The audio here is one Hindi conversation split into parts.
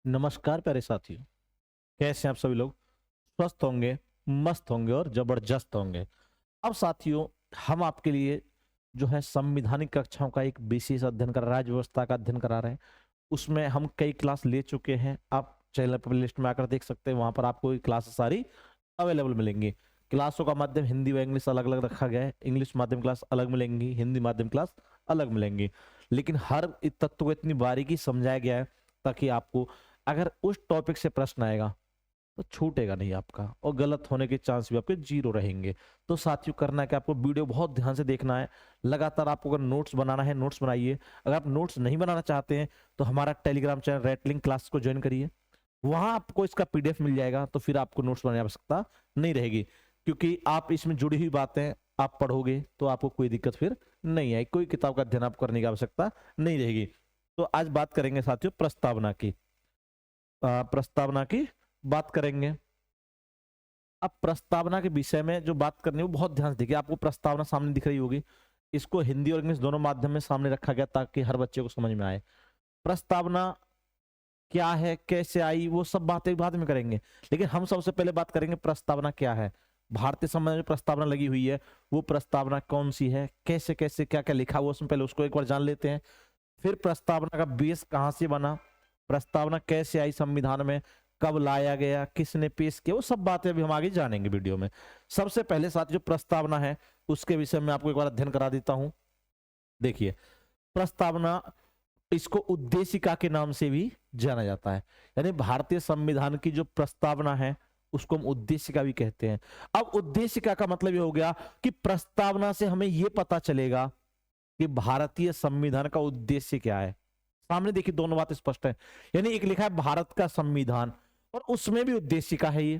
नमस्कार प्यारे साथियों। कैसे हैं आप सभी लोग? स्वस्थ होंगे, मस्त होंगे और जबरदस्त होंगे। अब साथियों, हम आपके लिए जो है संविधानिक कक्षाओं का एक विशेष अध्ययन कर राज्य व्यवस्था का अध्ययन करा रहे हैं। उसमें हम कई क्लास ले चुके हैं। आप चैनल पर लिस्ट में आकर देख सकते हैं, वहां पर आपको ये क्लास सारी अवेलेबल मिलेंगी। क्लासों का माध्यम हिंदी व इंग्लिश अलग अलग रखा गया है। इंग्लिश माध्यम क्लास अलग मिलेंगी, हिंदी माध्यम क्लास अलग मिलेंगी। लेकिन हर तत्व को इतनी बारीकी समझाया गया है ताकि आपको, अगर उस टॉपिक से प्रश्न आएगा तो छूटेगा नहीं आपका, और गलत होने के चांस भी आपके जीरो रहेंगे। तो साथियों, करना है कि आपको वीडियो बहुत ध्यान से देखना है। लगातार आपको अगर नोट्स बनाना है, नोट्स बनाइए। अगर आप नोट्स नहीं बनाना चाहते हैं तो हमारा टेलीग्राम चैनल रेटलिंग क्लास को ज्वाइन करिए। वहां आपको इसका पीडीएफ मिल जाएगा, तो फिर आपको नोट्स बनाने की आवश्यकता नहीं रहेगी, क्योंकि आप इसमें जुड़ी हुई बातें आप पढ़ोगे तो आपको कोई दिक्कत फिर नहीं आएगी। कोई किताब का अध्ययन आपको करने की आवश्यकता नहीं रहेगी। तो आज बात करेंगे साथियों प्रस्तावना की। प्रस्तावना की बात करेंगे। अब प्रस्तावना के विषय में जो बात करनी है वो बहुत ध्यान से देखिए। आपको प्रस्तावना सामने दिख रही होगी। इसको हिंदी और इंग्लिश दोनों माध्यम में सामने रखा गया ताकि हर बच्चे को समझ में आए। प्रस्तावना क्या है, कैसे आई, वो सब बातें बाद में करेंगे। लेकिन हम सबसे पहले बात करेंगे प्रस्तावना क्या है। भारतीय संविधान में प्रस्तावना लगी हुई है, वो प्रस्तावना कौन सी है, कैसे कैसे क्या क्या लिखा हुआ उसमें, पहले उसको एक बार जान लेते हैं। फिर प्रस्तावना का बेस कहां से बना, प्रस्तावना कैसे आई संविधान में, कब लाया गया, किसने पेश किया, वो सब बातें अभी हम आगे जानेंगे वीडियो में। सबसे पहले साथ जो प्रस्तावना है उसके विषय में आपको एक बार अध्ययन करा देता हूं। देखिए, प्रस्तावना, इसको उद्देशिका के नाम से भी जाना जाता है। यानी भारतीय संविधान की जो प्रस्तावना है उसको हम उद्देशिका भी कहते हैं। अब उद्देशिका का मतलब ये हो गया कि प्रस्तावना से हमें यह पता चलेगा कि भारतीय संविधान का उद्देश्य क्या है। सामने देखिए, दोनों बात स्पष्ट है। यानी एक लिखा है भारत का संविधान और उसमें भी उद्देशिका है। ये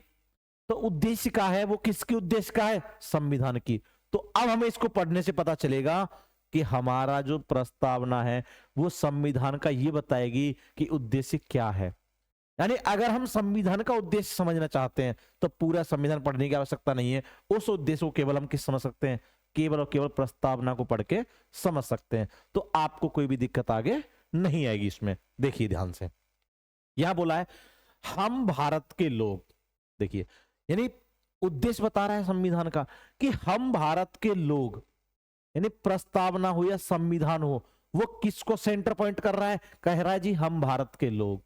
तो उद्देशिका है, वो किसकी उद्देशिका है? संविधान की। तो अब हमें इसको पढ़ने से पता चलेगा कि हमारा जो प्रस्तावना है वो संविधान का ये बताएगी कि उद्देश्य क्या है। यानी अगर हम संविधान का उद्देश्य समझना चाहते हैं तो पूरा संविधान पढ़ने की आवश्यकता नहीं है। उस उद्देश्य को केवल हम किस समझ सकते हैं? केवल और केवल प्रस्तावना को पढ़ के समझ सकते हैं। तो आपको कोई भी दिक्कत आगे नहीं आएगी इसमें। देखिए ध्यान से, यहां बोला है हम भारत के लोग। देखिए, यानी उद्देश्य बता रहा है संविधान का कि हम भारत के लोग, यानी प्रस्तावना हो या संविधान हो, वो किसको सेंटर पॉइंट कर रहा है? कह रहा है जी हम भारत के लोग।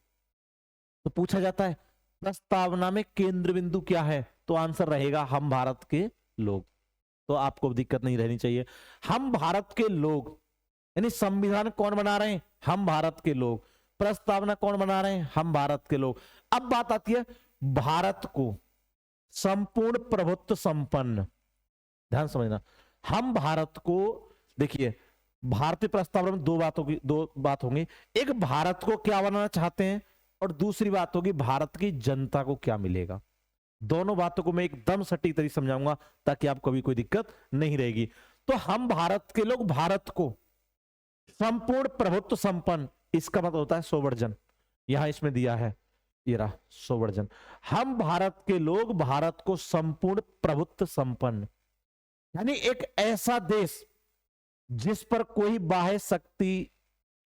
तो पूछा जाता है प्रस्तावना में केंद्र बिंदु क्या है, तो आंसर रहेगा हम भारत के लोग। तो आपको दिक्कत नहीं रहनी चाहिए। हम भारत के लोग, यानी संविधान कौन बना रहे हैं? हम भारत के लोग। प्रस्तावना कौन बना रहे हैं? हम भारत के लोग। अब बात आती है भारत को संपूर्ण प्रभुत्व संपन्न, ध्यान समझना, हम भारत को, देखिए भारतीय प्रस्तावना में दो बात होंगी। एक, भारत को क्या बनाना चाहते हैं, और दूसरी बात होगी भारत की जनता को क्या मिलेगा। दोनों बातों को मैं एकदम सटीक तरीके समझाऊंगा ताकि आपको भी कोई दिक्कत नहीं रहेगी। तो हम भारत के लोग भारत को संपूर्ण प्रभुत्व संपन्न, इसका मतलब होता है सोवर्जन। यहां इसमें दिया है, ये रहा सोवर्जन। हम भारत के लोग भारत को संपूर्ण प्रभुत्व संपन्न, यानी एक ऐसा देश जिस पर कोई बाह्य शक्ति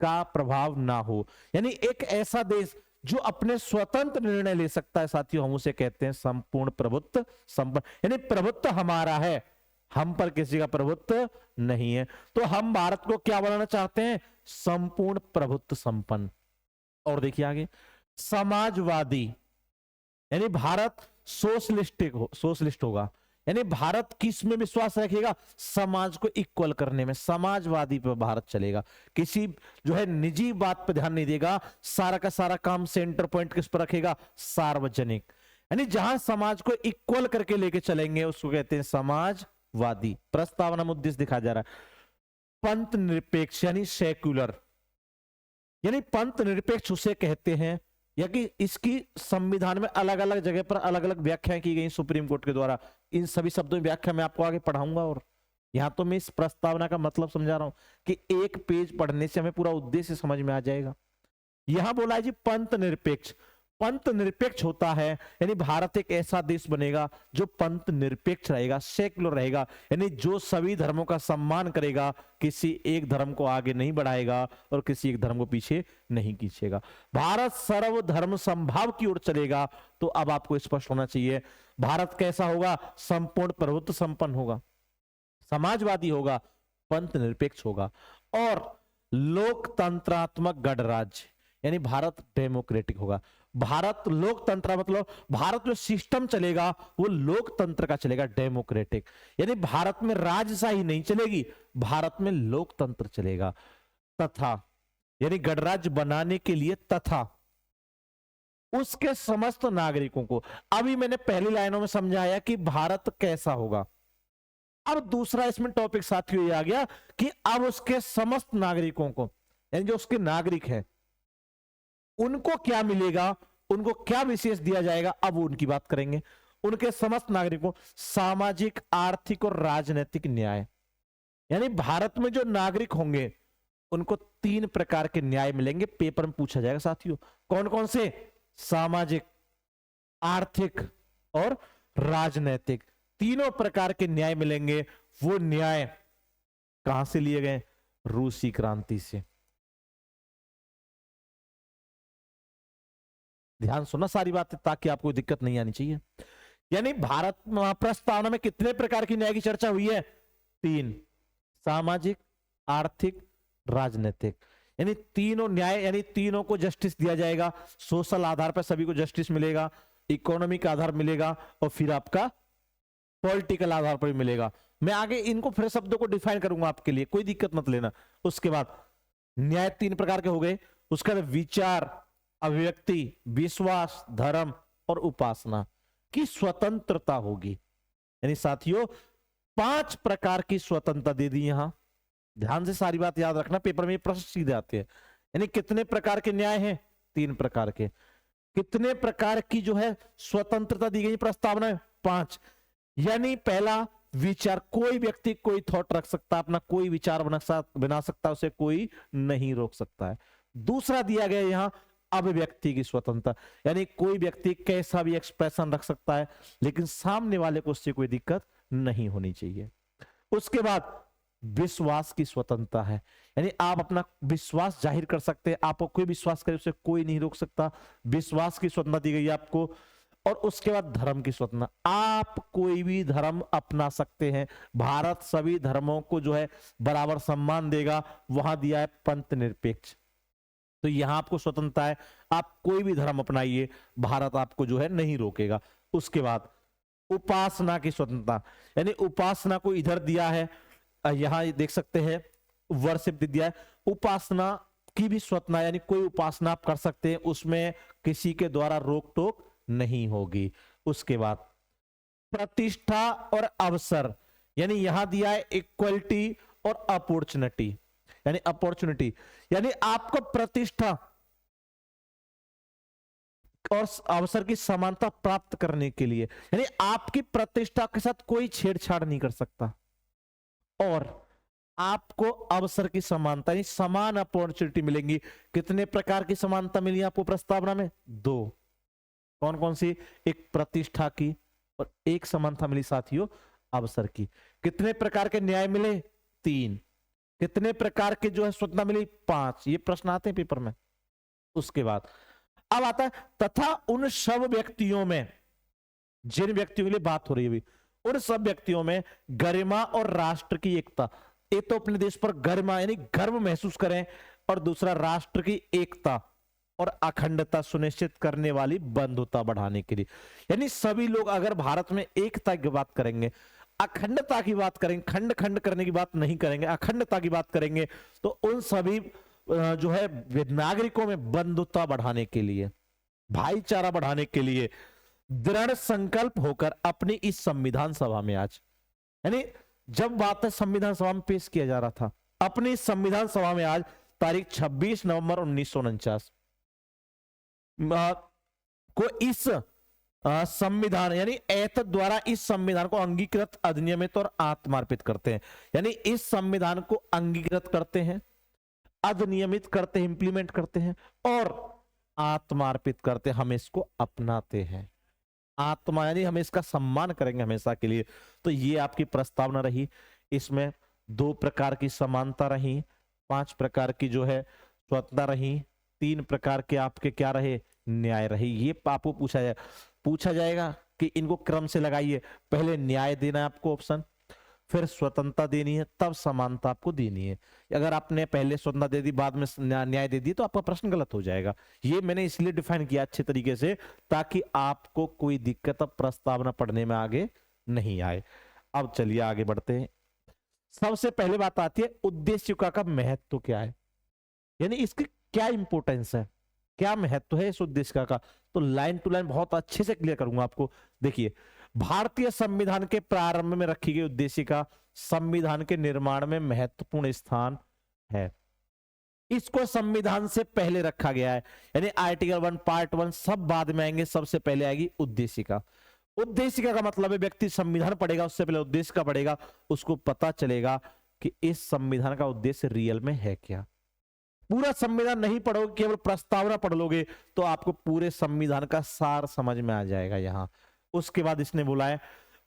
का प्रभाव ना हो, यानी एक ऐसा देश जो अपने स्वतंत्र निर्णय ले सकता है। साथियों, हम उसे कहते हैं संपूर्ण प्रभुत्व संपन्न, यानी प्रभुत्व हमारा है, हम पर किसी का प्रभुत्व नहीं है। तो हम भारत को क्या बनाना चाहते हैं? संपूर्ण प्रभुत्व संपन्न। और देखिए आगे, समाजवादी, यानी भारत सोशलिस्ट होगा। यानी भारत किस में विश्वास रखेगा? समाज को इक्वल करने में, समाजवादी पर भारत चलेगा। किसी जो है निजी बात पर ध्यान नहीं देगा, सारा का सारा काम सेंटर पॉइंट किस पर रखेगा? सार्वजनिक। यानी जहां समाज को इक्वल करके लेके चलेंगे उसको कहते हैं समाजवादी। प्रस्तावना में उद्देश्य दिखाया जा रहा है पंथ निरपेक्ष, यानी सेक्युलर, यानी पंथ निरपेक्ष उसे कहते हैं, या कि इसकी संविधान में अलग अलग जगह पर अलग अलग व्याख्या की गई सुप्रीम कोर्ट के द्वारा। इन सभी शब्दों की व्याख्या मैं आपको आगे पढ़ाऊंगा। और यहां तो मैं इस प्रस्तावना का मतलब समझा रहा हूं कि एक पेज पढ़ने से हमें पूरा उद्देश्य समझ में आ जाएगा। यहां बोला है जी पंथ निरपेक्ष। पंथ निरपेक्ष होता है, यानी भारत एक ऐसा देश बनेगा जो पंथ निरपेक्ष रहेगा, सेक्युलर रहेगा, यानी जो सभी धर्मों का सम्मान करेगा, किसी एक धर्म को आगे नहीं बढ़ाएगा और किसी एक धर्म को पीछे नहीं खींचेगा। भारत सर्वधर्म समभाव की ओर चलेगा। तो अब आपको स्पष्ट होना चाहिए भारत कैसा होगा, संपूर्ण प्रभुत्व संपन्न होगा, समाजवादी होगा, पंथ निरपेक्ष होगा और लोकतंत्रात्मक गणराज्य, यानी भारत डेमोक्रेटिक होगा। भारत लोकतंत्र मतलब भारत में सिस्टम चलेगा वो लोकतंत्र का चलेगा, डेमोक्रेटिक, यानी भारत में राजशाही नहीं चलेगी, भारत में लोकतंत्र चलेगा। तथा यानी गणराज्य बनाने के लिए तथा उसके समस्त नागरिकों को, अभी मैंने पहली लाइनों में समझाया कि भारत कैसा होगा। अब दूसरा इसमें टॉपिक साथियों ये आ गया कि अब उसके समस्त नागरिकों को, यानी जो उसके नागरिक हैं उनको क्या मिलेगा, उनको क्या विशेष दिया जाएगा, अब वो उनकी बात करेंगे। उनके समस्त नागरिकों सामाजिक, आर्थिक और राजनीतिक न्याय, यानी भारत में जो नागरिक होंगे उनको 3 प्रकार के न्याय मिलेंगे। पेपर में पूछा जाएगा साथियों, कौन कौन से, सामाजिक, आर्थिक और राजनीतिक, तीनों प्रकार के न्याय मिलेंगे। वो न्याय कहां से लिए गए, रूसी क्रांति से। ध्यान सुनना सारी बातें ताकि आपको दिक्कत नहीं आनी चाहिए। यानी भारत प्रस्तावना में कितने प्रकार की न्याय की चर्चा हुई है, 3, सामाजिक, आर्थिक, राजनीतिक, यानी तीनों न्याय, यानी तीनों को जस्टिस दिया जाएगा। सोशल आधार पर सभी को जस्टिस मिलेगा, इकोनॉमिक आधार मिलेगा और फिर आपका पॉलिटिकल आधार पर भी मिलेगा। मैं आगे इनको फिर शब्दों को डिफाइन करूंगा आपके लिए, कोई दिक्कत मत लेना। उसके बाद न्याय 3 प्रकार के हो गए, उसका विचार, अभिव्यक्ति, विश्वास, धर्म और उपासना की स्वतंत्रता होगी। यानी साथियों 5 प्रकार की स्वतंत्रता दे दी। यहां ध्यान से सारी बात याद रखना, पेपर में प्रश्न सीधे आते हैं। यानी कितने प्रकार के न्याय हैं, 3 प्रकार के। कितने प्रकार की जो है स्वतंत्रता दी गई प्रस्तावना है, 5। यानी पहला विचार, कोई व्यक्ति कोई थॉट रख सकता, अपना कोई विचार बना सकता, उसे कोई नहीं रोक सकता है। दूसरा दिया गया यहां अभिव्यक्ति की स्वतंत्रता, यानी कोई व्यक्ति कैसा भी एक्सप्रेशन रख सकता है लेकिन सामने वाले को उससे कोई दिक्कत नहीं होनी चाहिए। उसके बाद विश्वास की स्वतंत्रता है, यानी आप अपना विश्वास जाहिर कर सकते हैं, आपको कोई विश्वास करे उसे कोई नहीं रोक सकता, विश्वास की स्वतंत्रता दी गई है आपको। और उसके बाद धर्म की स्वतंत्रता, आप कोई भी धर्म अपना सकते हैं, भारत सभी धर्मों को जो है बराबर सम्मान देगा। वहां दिया है पंथ निरपेक्ष, तो यहां आपको स्वतंत्रता है, आप कोई भी धर्म अपनाइए, भारत आपको जो है नहीं रोकेगा। उसके बाद उपासना की स्वतंत्रता, यानी उपासना को इधर दिया है, यहां देख सकते हैं वर्शिप दिया है, उपासना की भी स्वतंत्रता, यानी कोई उपासना आप कर सकते हैं, उसमें किसी के द्वारा रोक टोक नहीं होगी। उसके बाद प्रतिष्ठा और अवसर, यानी यहां दिया है इक्वलिटी और अपॉर्चुनिटी, यानी अपॉर्चुनिटी, यानी आपको प्रतिष्ठा और अवसर की समानता प्राप्त करने के लिए, यानी आपकी प्रतिष्ठा के साथ कोई छेड़छाड़ नहीं कर सकता, और आपको अवसर की समानता यानी समान अपॉर्चुनिटी मिलेंगी। कितने प्रकार की समानता मिली आपको प्रस्तावना में, 2। कौन कौन सी, एक प्रतिष्ठा की और एक समानता मिली साथियों अवसर की। कितने प्रकार के न्याय मिले, 3। कितने प्रकार के जो है स्वतंत्रता मिली, 5। ये प्रश्न आते हैं पेपर में। उसके बाद अब आता है तथा उन सब व्यक्तियों में, जिन व्यक्तियों के लिए बात हो रही है अभी, उन सब व्यक्तियों में गरिमा और राष्ट्र की एकता, एक तो अपने देश पर गरिमा यानी गर्व महसूस करें, और दूसरा राष्ट्र की एकता और अखंडता सुनिश्चित करने वाली बंधुता बढ़ाने के लिए। यानी सभी लोग अगर भारत में एकता की बात करेंगे, अखंडता की बात करेंगे, खंड खंड करने की बात नहीं करेंगे, अखंडता की बात करेंगे, तो उन सभी जो है नागरिकों में बंधुता बढ़ाने के लिए, भाईचारा बढ़ाने के लिए दृढ़ संकल्प होकर अपनी इस संविधान सभा में आज, यानी जब बात है संविधान सभा में पेश किया जा रहा था, अपनी संविधान सभा में आज तारीख 26 नवंबर 1949 को इस संविधान यानी एतद द्वारा इस संविधान को अंगीकृत, अधिनियमित और आत्मार्पित करते हैं। यानी इस संविधान को अंगीकृत करते हैं, अधिनियमित करते हैं, इंप्लीमेंट करते हैं और आत्मा अर्पित करते, हम इसको अपनाते हैं। आत्मा यानी हम इसका सम्मान करेंगे हमेशा के लिए। तो ये आपकी प्रस्तावना रही। इसमें 2 प्रकार की समानता रही, 5 प्रकार की जो है स्वतंत्रता रही, 3 प्रकार के आपके क्या रहे, न्याय रही। ये आपको पूछा जाएगा कि इनको क्रम से लगाइए। पहले न्याय देना है आपको ऑप्शन, फिर स्वतंत्रता देनी है, तब समानता आपको देनी है। अगर आपने पहले स्वतंत्रता दे दी बाद में न्याय दे दी तो आपका प्रश्न गलत हो जाएगा। ये मैंने इसलिए डिफाइन किया अच्छे तरीके से ताकि आपको कोई दिक्कत अब प्रस्तावना पढ़ने में आगे नहीं आए। अब चलिए आगे बढ़ते हैं। सबसे पहले बात आती है उद्देशिका का महत्व क्या है, यानी इसकी क्या इंपॉर्टेंस है, क्या महत्व है इस उद्देशिका का। तो लाइन टू लाइन बहुत अच्छे से क्लियर करूंगा आपको। देखिए, भारतीय संविधान के प्रारंभ में रखी गई उद्देशिका संविधान के निर्माण में महत्वपूर्ण स्थान है। इसको संविधान से पहले रखा गया है, यानी आर्टिकल 1 पार्ट 1 सब बाद में आएंगे, सबसे पहले आएगी उद्देशिका। उद्देशिका का मतलब है व्यक्ति संविधान पढ़ेगा उससे पहले उद्देशिका पढ़ेगा, उसको पता चलेगा कि इस संविधान का उद्देश्य रियल में है क्या। पूरा संविधान नहीं पढ़ोगे, केवल प्रस्तावना पढ़ लोगे तो आपको पूरे संविधान का सार समझ में आ जाएगा यहां। उसके बाद इसने बोला है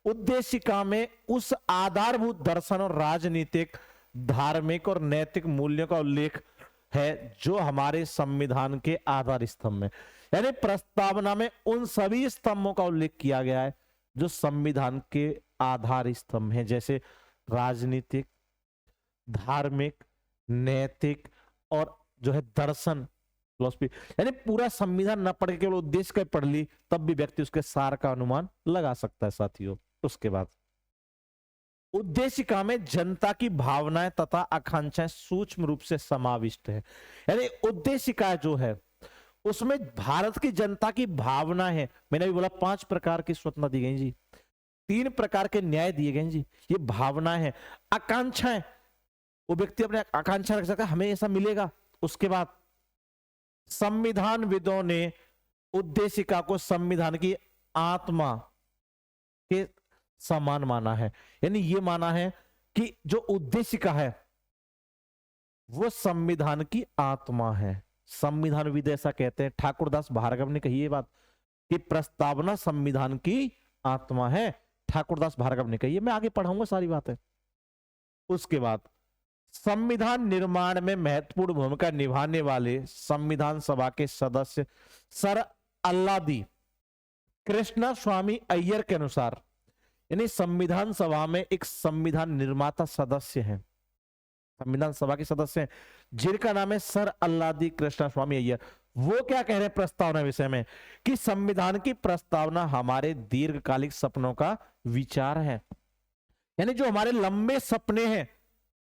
उद्देशिका में उस आधारभूत दर्शन और राजनीतिक, धार्मिक और नैतिक मूल्यों का उल्लेख है जो हमारे संविधान के आधार स्तंभ में, यानी प्रस्तावना में उन सभी स्तंभों का उल्लेख किया गया है जो संविधान के आधार स्तंभ हैं, जैसे राजनीतिक, धार्मिक, नैतिक और जो है दर्शन, फिलॉसफी। यानी पूरा संविधान न पढ़ के केवल उद्देश्य का पढ़ ली तब भी व्यक्ति उसके सार का अनुमान लगा सकता है साथियों। उसके बाद उद्देशिका में जनता की भावनाएं तथा आकांक्षाएं सूक्ष्म रूप से समाविष्ट है, यानी उद्देशिका जो है उसमें भारत की जनता की भावना है। मैंने अभी बोला 5 प्रकार की स्वतंत्रता दी गई जी, 3 प्रकार के न्याय दिए गए जी, ये भावना है। आकांक्षाएं, वो व्यक्ति अपने आकांक्षा रख सकता है हमें ऐसा मिलेगा। उसके बाद संविधानविदों ने उद्देशिका को संविधान की आत्मा के समान माना है, यानी ये माना है कि जो उद्देशिका है वो संविधान की आत्मा है। संविधानविद ऐसा कहते हैं, ठाकुरदास भार्गव ने कही ये बात कि प्रस्तावना संविधान की आत्मा है, ठाकुरदास भार्गव ने कही है। मैं आगे पढ़ाऊंगा सारी बातें। उसके बाद संविधान निर्माण में महत्वपूर्ण भूमिका निभाने वाले संविधान सभा के सदस्य सर अल्लादी कृष्णा स्वामी अय्यर के अनुसार, यानी संविधान सभा में एक संविधान निर्माता सदस्य हैं, संविधान सभा के सदस्य हैं जिनका नाम है सर अल्लादी कृष्णा स्वामी अय्यर। वो क्या कह रहे हैं प्रस्तावना विषय में कि संविधान की प्रस्तावना हमारे दीर्घकालिक सपनों का विचार है, यानी जो हमारे लंबे सपने हैं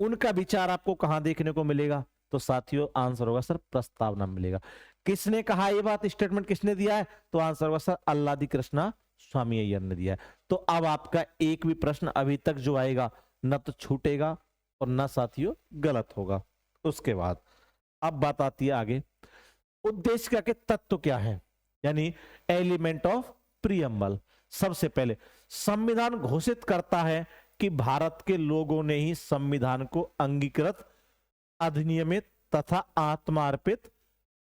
उनका विचार आपको कहां देखने को मिलेगा। तो साथियों आंसर होगा सर प्रस्तावना मिलेगा। किसने कहा ये बात, स्टेटमेंट किसने दिया है, तो आंसर होगा सर अल्लादी कृष्णा स्वामी अय्यर ने दिया है। तो अब आपका एक भी प्रश्न अभी तक जो आएगा न तो छूटेगा और न साथियों गलत होगा। उसके बाद अब बात आती है आगे उद्देशिका के तत्व क्या है, यानी एलिमेंट ऑफ प्रीएम्बल। सबसे पहले संविधान घोषित करता है कि भारत के लोगों ने ही संविधान को अंगीकृत, अधिनियमित तथा आत्मार्पित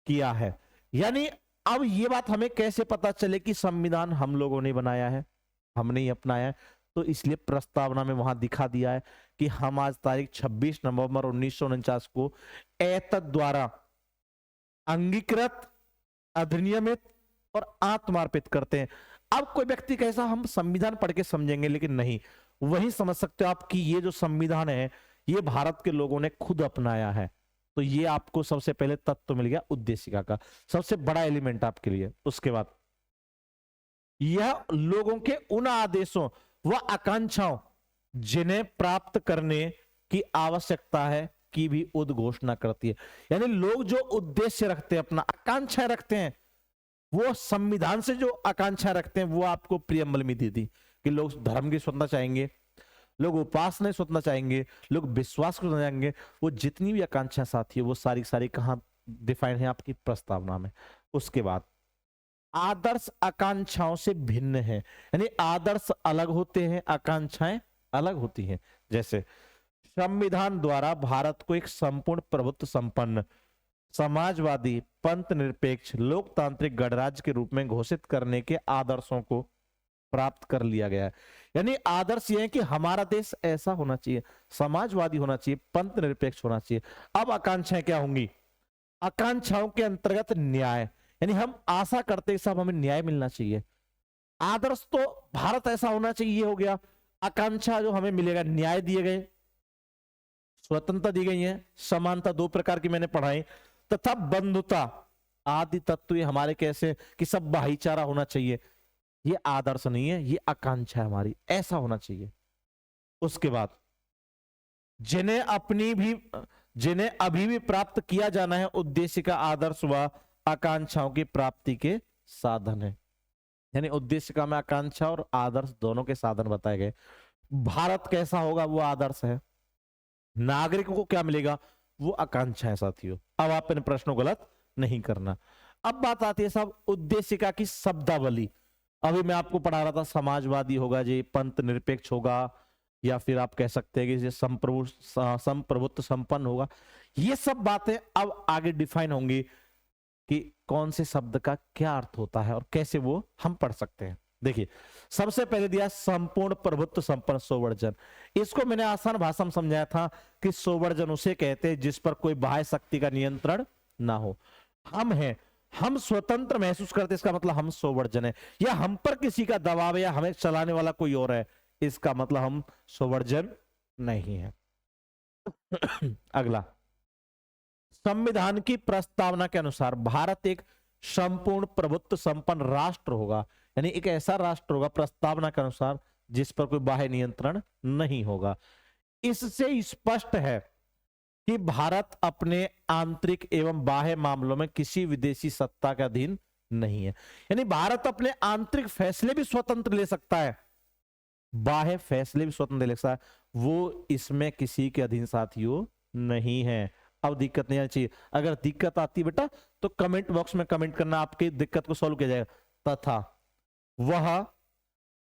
किया है। यानी अब ये बात हमें कैसे पता चले कि संविधान हम लोगों ने बनाया है, हमने ही अपनाया है, तो इसलिए प्रस्तावना में वहां दिखा दिया है कि हम आज तारीख 26 नवंबर 1949 को एतद द्वारा अंगीकृत, अधिनियमित और आत्मार्पित करते हैं। अब कोई व्यक्ति कैसा हम संविधान पढ़ के समझेंगे, लेकिन नहीं, वही समझ सकते हो आप कि ये जो संविधान है ये भारत के लोगों ने खुद अपनाया है। तो ये आपको सबसे पहले तत्व मिल गया उद्देशिका का, सबसे बड़ा एलिमेंट आपके लिए। उसके बाद यह लोगों के उन आदेशों व आकांक्षाओं जिन्हें प्राप्त करने की आवश्यकता है की भी उद्घोषणा करती है, यानी लोग जो उद्देश्य रखते हैं, अपना आकांक्षा रखते हैं, वो संविधान से जो आकांक्षा रखते हैं वो आपको प्रियम्बल में दी थी कि लोग धर्म की स्वतंत्रता चाहेंगे, लोग उपासना स्वतंत्रता चाहेंगे, लोग विश्वास को चाहेंगे, वो जितनी भी आकांक्षा साथी है वो सारी सारी कहां डिफाइन है आपकी प्रस्तावना में। उसके बाद आदर्श आकांक्षाओं से भिन्न है, यानी आदर्श अलग होते हैं, आकांक्षाएं अलग होती हैं। जैसे संविधान द्वारा भारत को एक संपूर्ण प्रभुत्व संपन्न समाजवादी पंथ निरपेक्ष लोकतांत्रिक गणराज्य के रूप में घोषित करने के आदर्शों को प्राप्त कर लिया गया है। यानी आदर्श ये है कि हमारा देश ऐसा होना चाहिए, समाजवादी होना चाहिए, पंथ निरपेक्ष होना चाहिए। अब आकांक्षाएं क्या होंगी? आकांक्षाओं के अंतर्गत न्याय, यानी हम आशा करते हैं सब हमें न्याय मिलना चाहिए। आदर्श तो भारत ऐसा होना चाहिए, ये हो गया। आकांक्षा जो हमें मिलेगा, न्याय दिए गए, स्वतंत्रता दी गई है, समानता दो प्रकार की मैंने पढ़ाई, तथा बंधुता आदि तत्व ये हमारे कैसे कि सब भाईचारा होना चाहिए। ये आदर्श नहीं है, ये आकांक्षा है हमारी, ऐसा होना चाहिए। उसके बाद जिन्हें अभी भी प्राप्त किया जाना है उद्देश्य का आदर्श व आकांक्षाओं की प्राप्ति के साधन है। यानी उद्देश्य का में आकांक्षा और आदर्श दोनों के साधन बताए गए। भारत कैसा होगा वो आदर्श है, नागरिकों को क्या मिलेगा वो आकांक्षा है साथियों। अब आप इन प्रश्नों गलत नहीं करना। अब बात आती है सब उद्देशिका की शब्दावली। अभी मैं आपको पढ़ा रहा था समाजवादी होगा जी, पंथ निरपेक्ष होगा, या फिर आप कह सकते हैं कि संप्रभुत्व संपन्न होगा। ये सब बातें अब आगे डिफाइन होंगी कि कौन से शब्द का क्या अर्थ होता है और कैसे वो हम पढ़ सकते हैं। देखिए सबसे पहले दिया संपूर्ण प्रभुत्व संपन्न सोवर्जन। इसको मैंने आसान भाषा में समझाया था कि सोवर्जन उसे कहते हैं जिस पर कोई बाह्य शक्ति का नियंत्रण ना हो। हम स्वतंत्र महसूस करते, इसका मतलब हम सोवर्जन है। या हम पर किसी का दबाव है या हमें चलाने वाला कोई और है, इसका मतलब हम सोवर्जन नहीं है। अगला, संविधान की प्रस्तावना के अनुसार भारत एक संपूर्ण प्रभुत्व संपन्न राष्ट्र होगा। यानी एक ऐसा राष्ट्र होगा प्रस्तावना के अनुसार जिस पर कोई बाह्य नियंत्रण नहीं होगा। इससे स्पष्ट है कि भारत अपने आंतरिक एवं बाह्य मामलों में किसी विदेशी सत्ता के अधीन नहीं है। यानी भारत अपने आंतरिक फैसले भी स्वतंत्र ले सकता है, बाह्य फैसले भी स्वतंत्र ले सकता है, वो इसमें किसी के अधीन साथियों नहीं है। अब दिक्कत नहीं आनी चाहिए। अगर दिक्कत आती बेटा तो कमेंट बॉक्स में कमेंट करना, आपकी दिक्कत को सॉल्व किया जाएगा। तथा वह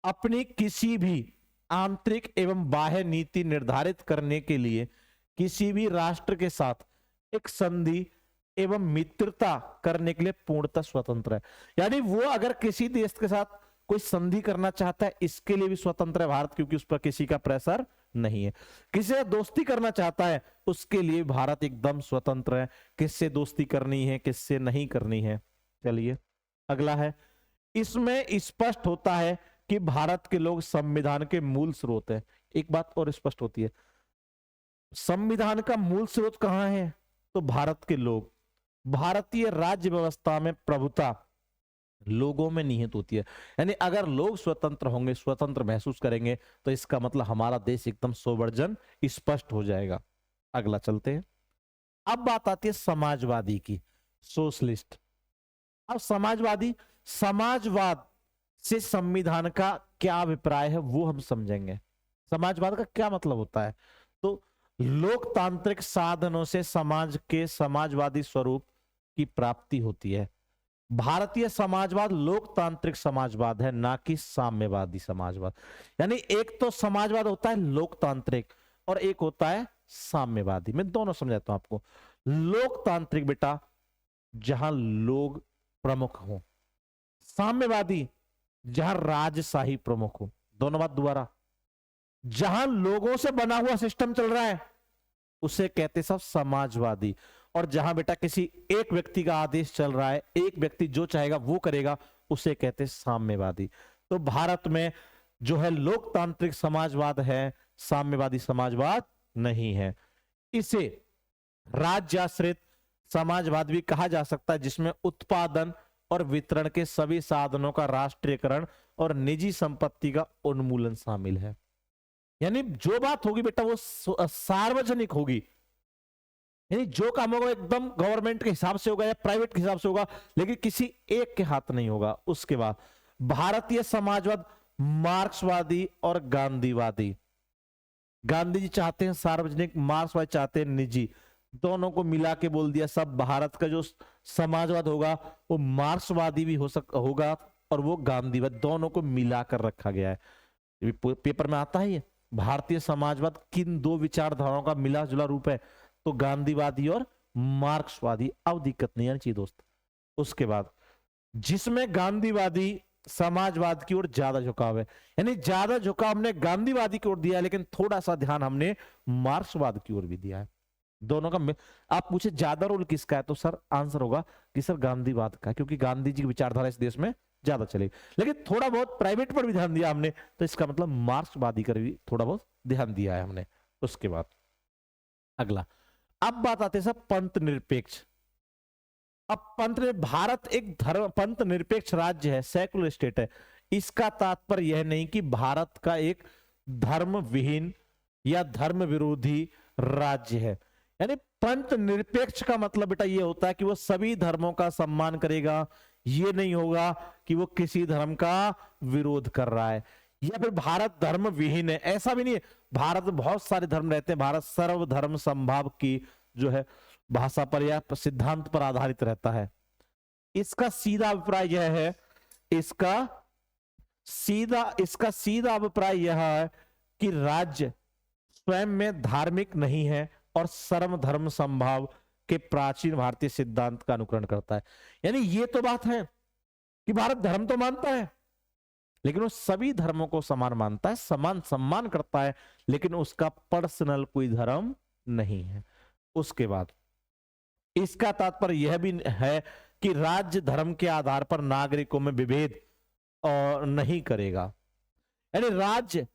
अपनी किसी भी आंतरिक एवं बाह्य नीति निर्धारित करने के लिए किसी भी राष्ट्र के साथ एक संधि एवं मित्रता करने के लिए पूर्णतः स्वतंत्र है। यानी वो अगर किसी देश के साथ कोई संधि करना चाहता है, इसके लिए भी स्वतंत्र है भारत, क्योंकि उस पर किसी का प्रेशर नहीं है। किसी से दोस्ती करना चाहता है, उसके लिए भारत एकदम स्वतंत्र है, किससे दोस्ती करनी है किससे नहीं करनी है। चलिए अगला है, इसमें स्पष्ट होता है कि भारत के लोग संविधान के मूल स्रोत है। एक बात और स्पष्ट होती है, संविधान का मूल स्रोत कहां है? तो भारत के लोग। भारतीय राज्य व्यवस्था में प्रभुता लोगों में निहित होती है। यानी अगर लोग स्वतंत्र होंगे, स्वतंत्र महसूस करेंगे, तो इसका मतलब हमारा देश एकदम सोवर्जन स्पष्ट हो जाएगा। अगला चलते हैं। अब बात आती है समाजवादी की, सोशलिस्ट। अब समाजवाद से संविधान का क्या अभिप्राय है वो हम समझेंगे। समाजवाद का क्या मतलब होता है? तो लोकतांत्रिक साधनों से समाज के समाजवादी स्वरूप की प्राप्ति होती है। भारतीय समाजवाद लोकतांत्रिक समाजवाद है, ना कि साम्यवादी समाजवाद। यानी एक तो समाजवाद होता है लोकतांत्रिक और एक होता है साम्यवादी। मैं दोनों समझाता हूं आपको। लोकतांत्रिक बेटा जहां लोग प्रमुख हो, साम्यवादी जहां राजशाही प्रमुख हो। दोनों बात दोबारा, जहां लोगों से बना हुआ सिस्टम चल रहा है उसे कहते सब समाजवादी, और जहां बेटा किसी एक व्यक्ति का आदेश चल रहा है, एक व्यक्ति जो चाहेगा वो करेगा, उसे कहते साम्यवादी। तो भारत में जो है लोकतांत्रिक समाजवाद है, साम्यवादी समाजवाद नहीं है। इसे राज्याश्रित समाजवाद भी कहा जा सकता है, जिसमें उत्पादन और वितरण के सभी साधनों का राष्ट्रीयकरण और निजी संपत्ति का उन्मूलन शामिल है। यानी जो बात होगी बेटा वो सार्वजनिक होगी, यानी जो काम होगा एकदम गवर्नमेंट के हिसाब से होगा या प्राइवेट के हिसाब से होगा, लेकिन किसी एक के हाथ नहीं होगा। उसके बाद भारतीय समाजवाद मार्क्सवादी और गांधीवादी। गांधी जी चाहते हैं सार्वजनिक, मार्क्सवादी चाहते हैं निजी। दोनों को मिला के बोल दिया सब भारत का जो समाजवाद होगा वो मार्क्सवादी भी होगा और वो गांधीवाद, दोनों को मिलाकर रखा गया है। पेपर में आता है ये भारतीय समाजवाद किन दो विचारधाराओं का मिला जुला रूप है, तो गांधीवादी और मार्क्सवादी। अब दिक्कत नहीं आनी चाहिए दोस्त। उसके बाद जिसमें गांधीवादी समाजवाद की ओर ज्यादा झुकाव है, यानी ज्यादा झुकाव हमने गांधीवादी की ओर दिया है, लेकिन थोड़ा सा ध्यान हमने मार्क्सवाद की ओर भी दिया है। दोनों का आप पूछे ज्यादा रोल किसका है, तो सर आंसर होगा कि सर गांधीवाद का, क्योंकि गांधी जी की विचारधारा इस देश में ज्यादा चलेगी। लेकिन थोड़ा बहुत प्राइवेट पर भी ध्यान दिया हमने, तो इसका मतलब मार्क्सवादी का भी थोड़ा बहुत ध्यान दिया है हमने। उसके बाद अगला, अब बात आते हैं सब पंथ निरपेक्ष। अब भारत एक धर्म पंथ निरपेक्ष राज्य है, सेकुलर स्टेट है। इसका तात्पर्य यह नहीं कि भारत का एक धर्म विहीन या धर्म विरोधी राज्य है। यानी पंथ निरपेक्ष का मतलब बेटा ये होता है कि वो सभी धर्मों का सम्मान करेगा, ये नहीं होगा कि वो किसी धर्म का विरोध कर रहा है, या फिर भारत धर्म विहीन है, ऐसा भी नहीं है। भारत में बहुत सारे धर्म रहते हैं। भारत सर्वधर्म समभाव की जो है भाषा पर या सिद्धांत पर आधारित रहता है। इसका सीधा अभिप्राय यह है, इसका सीधा अभिप्राय यह है कि राज्य स्वयं में धार्मिक नहीं है और सर्व धर्म समभाव के प्राचीन भारतीय सिद्धांत का अनुकरण करता है। यानी ये तो बात है कि भारत धर्म तो मानता है, लेकिन वो सभी धर्मों को समान मानता है, समान सम्मान करता है, लेकिन उसका पर्सनल कोई धर्म नहीं है। उसके बाद इसका तात्पर्य यह भी है कि राज्य धर्म के आधार पर नागरिकों में विभेद और नहीं करेगा। यानी राज्य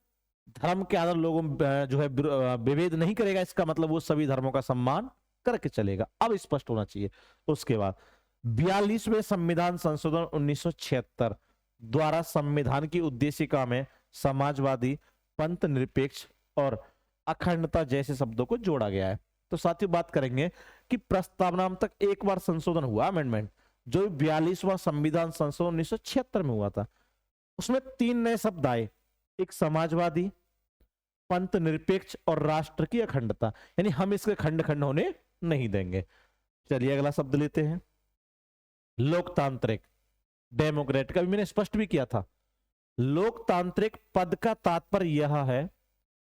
धर्म के आधार लोगों जो है विभेद नहीं करेगा, इसका मतलब वो सभी धर्मों का सम्मान करके चलेगा। अब स्पष्ट होना चाहिए। उसके बाद 42वें संविधान संशोधन 1976 द्वारा संविधान की उद्देशिका में समाजवादी, पंथ निरपेक्ष और अखंडता जैसे शब्दों को जोड़ा गया है। तो साथियों बात करेंगे कि प्रस्तावना तक एक बार संशोधन हुआ, अमेंडमेंट, जो 42वां संविधान संशोधन 1976 में हुआ था। उसमें 3 नए शब्द आए, एक समाजवादी, पंथ निरपेक्ष और राष्ट्र की अखंडता। यानी हम इसके खंड खंड होने नहीं देंगे। चलिए अगला शब्द लेते हैं, लोकतांत्रिक, डेमोक्रेटिक। अभी मैंने स्पष्ट भी किया था, लोकतांत्रिक पद का तात्पर्य यह है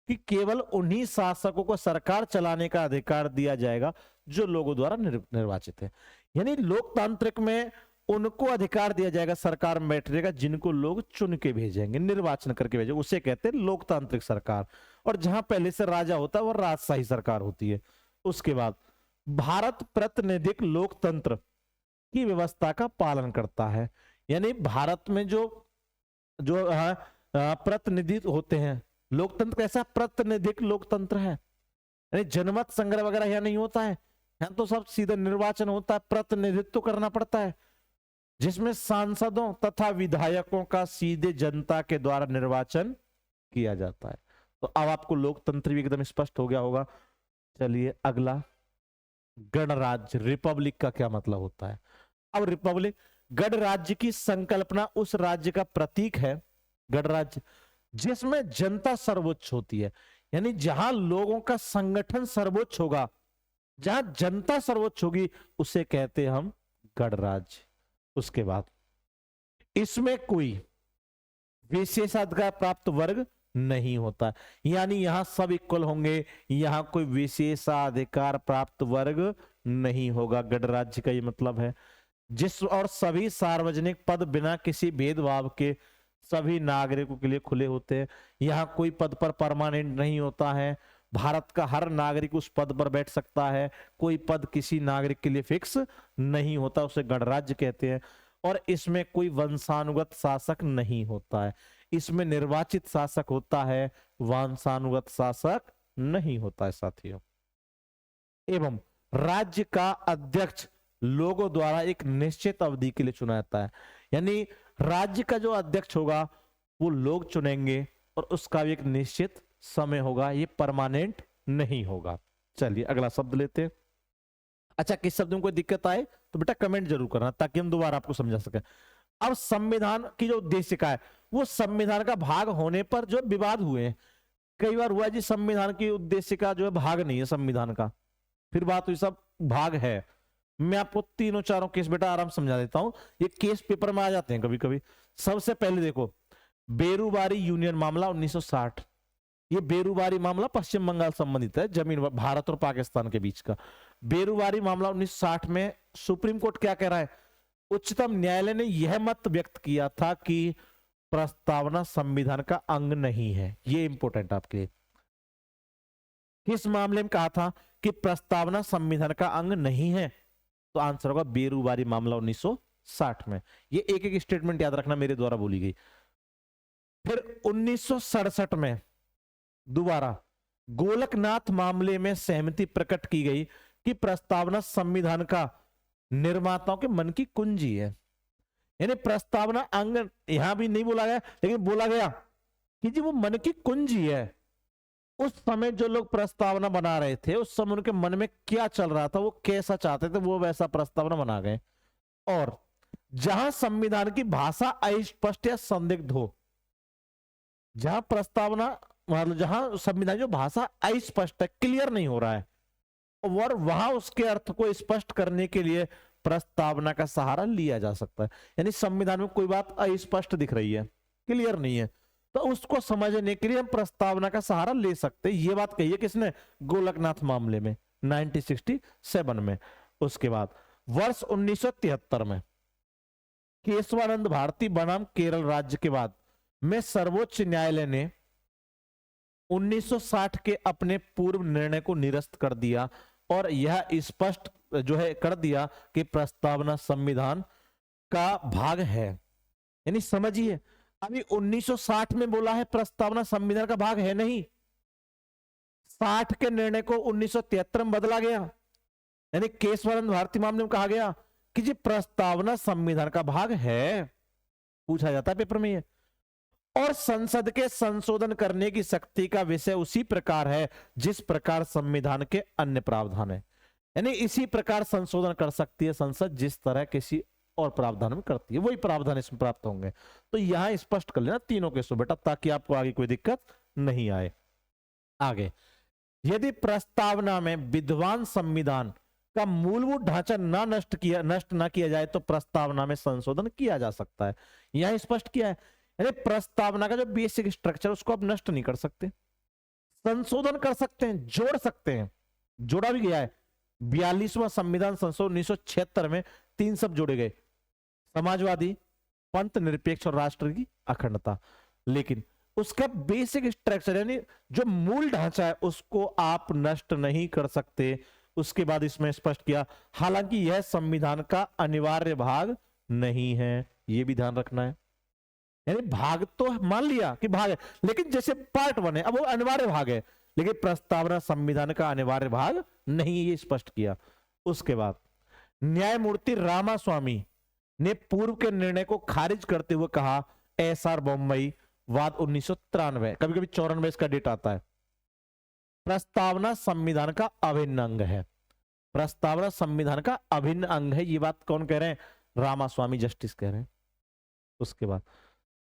कि केवल उन्हीं शासकों को सरकार चलाने का अधिकार दिया जाएगा जो लोगों द्वारा निर्वाचित है। यानी लोकतांत्रिक में उनको अधिकार दिया जाएगा सरकार में बैठने का जिनको लोग चुन के भेजेंगे, निर्वाचन करके भेजेंगे, उसे कहते हैं लोकतांत्रिक सरकार। और जहां पहले से राजा होता है वो राजशाही सरकार होती है। उसके बाद भारत प्रतिनिधिक लोकतंत्र की व्यवस्था का पालन करता है। यानी भारत में जो प्रतिनिधि होते हैं, लोकतंत्र कैसा प्रतिनिधिक लोकतंत्र है। यानी जनमत संग्रह वगैरह यहाँ नहीं होता है, यहाँ तो सब सीधा निर्वाचन होता है, प्रतिनिधित्व करना पड़ता है, जिसमें सांसदों तथा विधायकों का सीधे जनता के द्वारा निर्वाचन किया जाता है। तो अब आपको लोकतंत्र भी एकदम स्पष्ट हो गया होगा। चलिए अगला, गणराज्य, रिपब्लिक का क्या मतलब होता है। अब रिपब्लिक, गणराज्य की संकल्पना उस राज्य का प्रतीक है, गणराज्य, जिसमें जनता सर्वोच्च होती है। यानी जहां लोगों का संगठन सर्वोच्च होगा, जहां जनता सर्वोच्च होगी, उसे कहते हैं हम गणराज्य। उसके बाद इसमें कोई विशेषाधिकार प्राप्त वर्ग नहीं होता, यानी यहां सब इक्वल होंगे, यहां कोई विशेषाधिकार प्राप्त वर्ग नहीं होगा। गणराज्य का ये मतलब है जिस और सभी सार्वजनिक पद बिना किसी भेदभाव के सभी नागरिकों के लिए खुले होते हैं। यहां कोई पद पर परमानेंट नहीं होता है, भारत का हर नागरिक उस पद पर बैठ सकता है, कोई पद किसी नागरिक के लिए फिक्स नहीं होता, उसे गणराज्य कहते हैं। और इसमें कोई वंशानुगत शासक नहीं होता है, इसमें निर्वाचित शासक होता है, वंशानुगत शासक नहीं होता है साथियों। एवं राज्य का अध्यक्ष लोगों द्वारा एक निश्चित अवधि के लिए चुना जाता है। यानी राज्य का जो अध्यक्ष होगा वो लोग चुनेंगे और उसका भी एक निश्चित समय होगा, ये परमानेंट नहीं होगा। चलिए अगला शब्द लेते हैं। अच्छा, किस शब्द में कोई दिक्कत आए तो बेटा कमेंट जरूर करना ताकि हम दोबारा आपको समझा सके। अब संविधान की जो उद्देशिका है, वो संविधान का भाग होने पर जो विवाद हुए हैं, कई बार हुआ जी संविधान की उद्देशिका जो है भाग नहीं है संविधान का, फिर बात हुई सब भाग है। मैं आपको तीनों चारों केस बेटा आराम समझा देता हूं, ये केस पेपर में आ जाते हैं कभी कभी। सबसे पहले देखो, बेरूबारी यूनियन मामला 1960, ये बेरूबारी मामला पश्चिम बंगाल संबंधित है, जमीन भारत और पाकिस्तान के बीच का। बेरुवारी मामला 1960 में सुप्रीम कोर्ट क्या कह रहा है? उच्चतम न्यायालय ने यह मत व्यक्त किया था कि प्रस्तावना संविधान का अंग नहीं है। ये इंपॉर्टेंट आपके लिए। किस मामले में कहा था कि प्रस्तावना संविधान का अंग नहीं है? तो आंसर होगा बेरुवारी मामला 1960 में। ये एक एक स्टेटमेंट याद रखना, मेरे द्वारा बोली गई। फिर 1967 में दोबारा गोलकनाथ मामले में सहमति प्रकट की गई कि प्रस्तावना संविधान का निर्माताओं के मन की कुंजी है। यानी प्रस्तावना अंग यहां भी नहीं बोला गया, लेकिन बोला गया कि जी वो मन की कुंजी है। उस समय जो लोग प्रस्तावना बना रहे थे, उस समय उनके मन में क्या चल रहा था, वो कैसा चाहते थे, वो वैसा प्रस्तावना बना गए। और जहां संविधान की भाषा अस्पष्ट या संदिग्ध हो, जहां प्रस्तावना मतलब जहां संविधान जो भाषा अस्पष्ट है, क्लियर नहीं हो रहा है, और वहां उसके अर्थ को स्पष्ट करने के लिए प्रस्तावना का सहारा लिया जा सकता है। यानी संविधान में कोई बात अस्पष्ट दिख रही है, क्लियर नहीं है, तो उसको समझने के लिए हम प्रस्तावना का सहारा ले सकते हैं। ये बात कही है किसने? गोलकनाथ मामले में 1967 में। उसके बाद वर्ष 1973 में केशवानंद भारती बनाम केरल राज्य के बाद में सर्वोच्च न्यायालय ने 1960 के अपने पूर्व निर्णय को निरस्त कर दिया और यह स्पष्ट जो है कर दिया कि प्रस्तावना संविधान का भाग है। यानी समझिए, अभी 1960 में बोला है प्रस्तावना संविधान का भाग है नहीं, 60 के निर्णय को 1973 में बदला गया। यानी केशवानंद भारती मामले में कहा गया कि जी प्रस्तावना संविधान का भाग है, पूछा जाता है पेपर में ये। और संसद के संशोधन करने की शक्ति का विषय उसी प्रकार है जिस प्रकार संविधान के अन्य प्रावधान है। यानी इसी प्रकार संशोधन कर सकती है संसद जिस तरह किसी और प्रावधान में करती है, वही प्रावधान इसमें प्राप्त होंगे। तो यहां स्पष्ट कर लेना तीनों के सो बेटा, ताकि आपको आगे कोई दिक्कत नहीं आए। आगे, यदि प्रस्तावना में विद्वान संविधान का मूलभूत ढांचा नष्ट ना किया जाए तो प्रस्तावना में संशोधन किया जा सकता है। यहां स्पष्ट किया है, यानी प्रस्तावना का जो बेसिक स्ट्रक्चर उसको आप नष्ट नहीं कर सकते, संशोधन कर सकते हैं, जोड़ सकते हैं। जोड़ा भी गया है 42वां संविधान संशोधन 1976 में 3 शब्द जोड़े गए, समाजवादी, पंथ निरपेक्ष और राष्ट्र की अखंडता। लेकिन उसका बेसिक स्ट्रक्चर यानी जो मूल ढांचा है उसको आप नष्ट नहीं कर सकते। उसके बाद इसमें स्पष्ट किया, हालांकि यह संविधान का अनिवार्य भाग नहीं है, यह भी ध्यान रखना है। यानी भाग तो मान लिया कि भाग है, लेकिन जैसे पार्ट 1 है, अब वो अनिवार्य भाग है, लेकिन प्रस्तावना संविधान का अनिवार्य भाग नहीं, ये स्पष्ट किया। उसके बाद न्यायमूर्ति रामास्वामी ने पूर्व के निर्णय को खारिज करते हुए कहा, एसआर बॉम्बई वाद 1993, कभी कभी 94 इसका डेट आता है, प्रस्तावना संविधान का अभिन्न अंग है। प्रस्तावना संविधान का अभिन्न अंग है, ये बात कौन कह रहे हैं? रामास्वामी जस्टिस कह रहे हैं। उसके बाद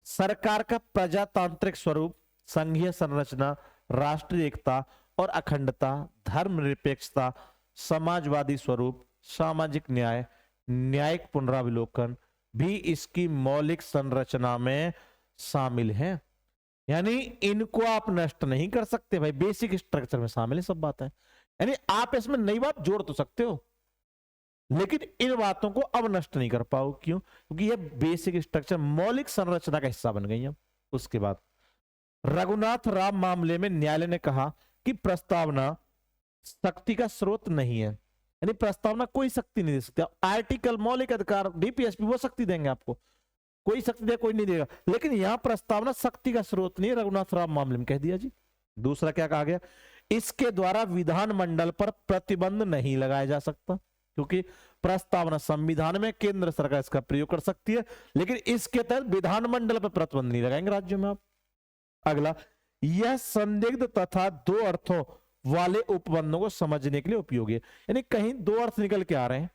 सरकार का प्रजातांत्रिक स्वरूप, संघीय संरचना, राष्ट्रीय एकता और अखंडता, धर्मनिरपेक्षता, समाजवादी स्वरूप, सामाजिक न्याय, न्यायिक पुनरावलोकन भी इसकी मौलिक संरचना में शामिल है। यानी इनको आप नष्ट नहीं कर सकते भाई, बेसिक स्ट्रक्चर में शामिल है सब बातें। यानी आप इसमें नई बात जोड़ तो सकते हो, लेकिन इन बातों को अब नष्ट नहीं कर पाओ। क्यों? क्योंकि ये बेसिक स्ट्रक्चर मौलिक संरचना का हिस्सा बन गई है। उसके बाद रघुनाथ राम मामले में न्यायालय ने कहा कि प्रस्तावना शक्ति का स्रोत नहीं है, यानी प्रस्तावना कोई शक्ति नहीं दे सकती। आर्टिकल, मौलिक अधिकार, डीपीएसपी वो शक्ति देंगे आपको, कोई शक्ति दे कोई नहीं देगा, लेकिन यहां प्रस्तावना शक्ति का स्रोत नहीं, रघुनाथ राम मामले में कह दिया जी। दूसरा क्या कहा गया? इसके द्वारा विधानमंडल पर प्रतिबंध नहीं लगाया जा सकता, क्योंकि प्रस्तावना संविधान में केंद्र सरकार इसका प्रयोग कर सकती है, लेकिन इसके तहत विधानमंडल पर प्रतिबंध नहीं लगाएंगे राज्यों में आप। अगला, यह संदिग्ध तथा दो अर्थों वाले उपबंधों को समझने के लिए उपयोगी है। यानी कहीं दो अर्थ निकल के आ रहे हैं,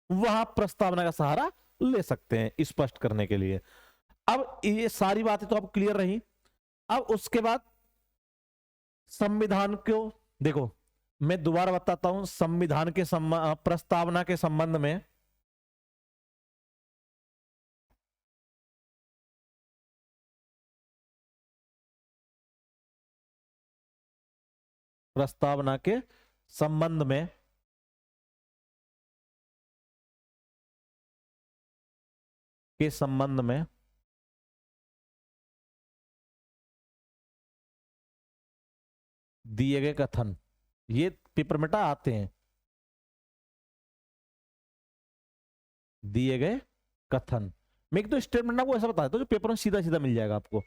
वहां प्रस्तावना का सहारा ले सकते हैं स्पष्ट करने के लिए। अब ये सारी बातें तो अब क्लियर रही। अब उसके बाद संविधान को देखो, मैं दोबारा बताता हूं, संविधान के प्रस्तावना के संबंध में प्रस्तावना के संबंध में के संबंध में दिए गए कथन, ये पेपर में आते हैं, दिए गए कथन। मैं एक तो स्टेटमेंट आपको ऐसा बताता हूं जो पेपर में सीधा सीधा मिल जाएगा आपको।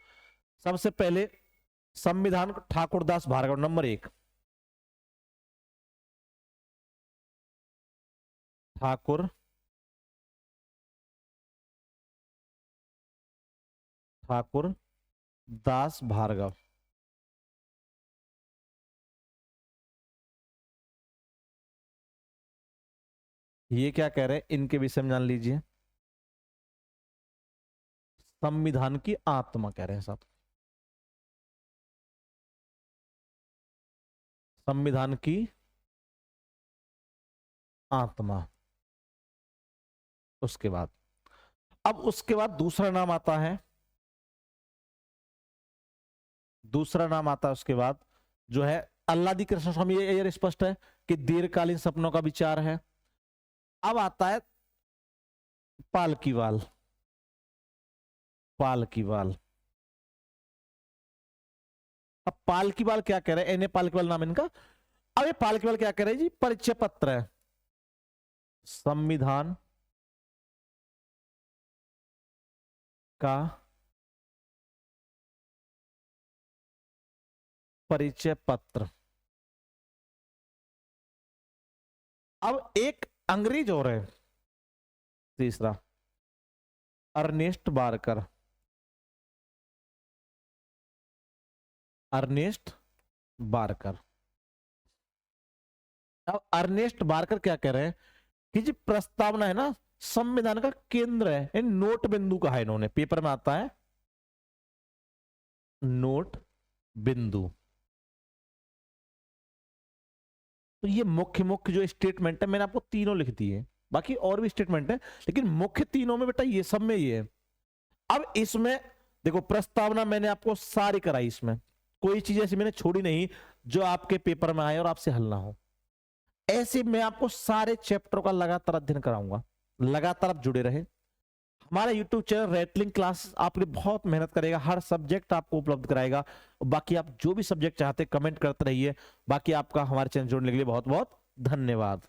सबसे पहले संविधान ठाकुरदास भार्गव नंबर 1, ठाकुर दास भार्गव। ये क्या कह रहे हैं, इनके विषय में जान लीजिए। संविधान की आत्मा कह रहे हैं साहब, संविधान की आत्मा। उसके बाद अब उसके बाद दूसरा नाम आता है, दूसरा नाम आता है उसके बाद जो है अल्लादी कृष्ण स्वामी। ये स्पष्ट है कि दीर्घकालीन सपनों का विचार है। अब आता है पालकीवाल, पालकीवाल। अब पालकीवाल क्या कह रहे हैं, एन पालकीवाल नाम इनका। अब ये पालकीवाल क्या कह रहे हैं जी, परिचय पत्र है, संविधान का परिचय पत्र। अब एक अंग्रेज और है तीसरा, अर्नेस्ट बारकर। Ernest Barker. अब अर्नेस्ट बारकर क्या कह रहे हैं कि जी प्रस्तावना है ना संविधान का केंद्र है, इन नोट बिंदु कहा है इन्होंने, पेपर में आता है नोट बिंदु। तो ये मुख्य मुख्य जो स्टेटमेंट है मैंने आपको तीनों लिख दी है, बाकी और भी स्टेटमेंट है लेकिन मुख्य तीनों में बेटा ये सब में ये है। अब इसमें देखो प्रस्तावना मैंने आपको सारी कराई, इसमें कोई चीज ऐसी मैंने छोड़ी नहीं जो आपके पेपर में आए और आपसे हल ना हो। ऐसे मैं आपको सारे चैप्टर का लगातार अध्ययन कराऊंगा, लगातार आप जुड़े रहे। हमारा YouTube चैनल रेटलिंग क्लास आपके बहुत मेहनत करेगा, हर सब्जेक्ट आपको उपलब्ध कराएगा। बाकी आप जो भी सब्जेक्ट चाहते कमेंट करते रहिए। बाकी आपका हमारे चैनल जुड़ने के लिए बहुत बहुत धन्यवाद।